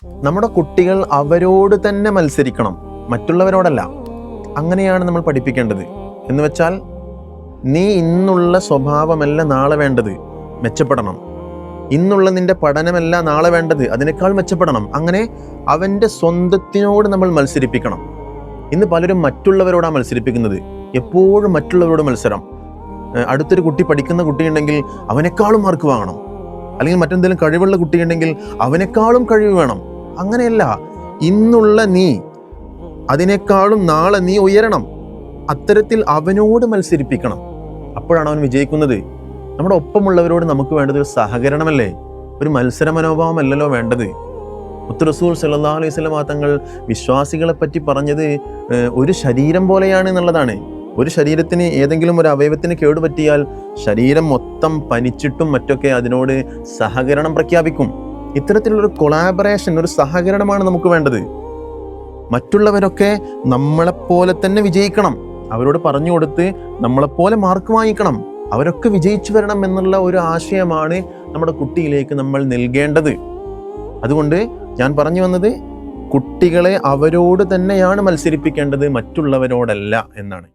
നമ്മുടെ കുട്ടികൾ അവരോട് തന്നെ മത്സരിക്കണം, മറ്റുള്ളവരോടല്ല. അങ്ങനെയാണ് നമ്മൾ പഠിപ്പിക്കേണ്ടത്. എന്ന് വെച്ചാൽ നീ ഇന്നുള്ള സ്വഭാവമല്ല നാളെ വേണ്ടത്, മെച്ചപ്പെടണം. ഇന്നുള്ള നിന്റെ പഠനമല്ല നാളെ വേണ്ടത്, അതിനേക്കാൾ മെച്ചപ്പെടണം. അങ്ങനെ അവൻ്റെ സ്വന്തത്തിനോട് നമ്മൾ മത്സരിപ്പിക്കണം. ഇന്ന് പലരും മറ്റുള്ളവരോടാണ് മത്സരിപ്പിക്കുന്നത്. എപ്പോഴും മറ്റുള്ളവരോട് മത്സരം. അടുത്തൊരു കുട്ടി പഠിക്കുന്ന കുട്ടിയുണ്ടെങ്കിൽ അവനേക്കാളും മാർക്ക് വാങ്ങണം, അല്ലെങ്കിൽ മറ്റെന്തെങ്കിലും കഴിവുള്ള കുട്ടിയുണ്ടെങ്കിൽ അവനേക്കാളും കഴിവ് വേണം. അങ്ങനെയല്ല, ഇന്നുള്ള നീ അതിനേക്കാളും നാളെ നീ ഉയരണം. അത്തരത്തിൽ അവനോട് മത്സരിപ്പിക്കണം. അപ്പോഴാണ് അവൻ വിജയിക്കുന്നത്. നമ്മുടെ ഒപ്പമുള്ളവരോട് നമുക്ക് വേണ്ടത് ഒരു സഹകരണമല്ലേ, ഒരു മത്സര മനോഭാവമല്ലല്ലോ വേണ്ടത്. മുത്ത് റസൂൽ സല്ലല്ലാഹു അലൈഹി വസല്ലം തങ്ങൾ വിശ്വാസികളെ പറ്റി പറഞ്ഞത് ഒരു ശരീരം പോലെയാണ് എന്നുള്ളതാണ്. ഒരു ശരീരത്തിന് ഏതെങ്കിലും ഒരു അവയവത്തിന് കേടുപറ്റിയാൽ ശരീരം മൊത്തം പനിച്ചിട്ടും മറ്റൊക്കെ അതിനോട് സഹകരണം പ്രഖ്യാപിക്കും. ഇത്തരത്തിലുള്ളൊരു കൊളാബറേഷൻ, ഒരു സഹകരണമാണ് നമുക്ക് വേണ്ടത്. മറ്റുള്ളവരൊക്കെ നമ്മളെപ്പോലെ തന്നെ വിജയിക്കണം, അവരോട് പറഞ്ഞു കൊടുത്ത് നമ്മളെപ്പോലെ മാർക്ക് വാങ്ങിക്കണം, അവരൊക്കെ വിജയിച്ചു വരണം എന്നുള്ള ഒരു ആശയമാണ് നമ്മുടെ കുട്ടിയിലേക്ക് നമ്മൾ നൽകേണ്ടത്. അതുകൊണ്ട് ഞാൻ പറഞ്ഞു വന്നത്, കുട്ടികളെ അവരോട് തന്നെയാണ് മത്സരിപ്പിക്കേണ്ടത്, മറ്റുള്ളവരോടല്ല എന്നാണ്.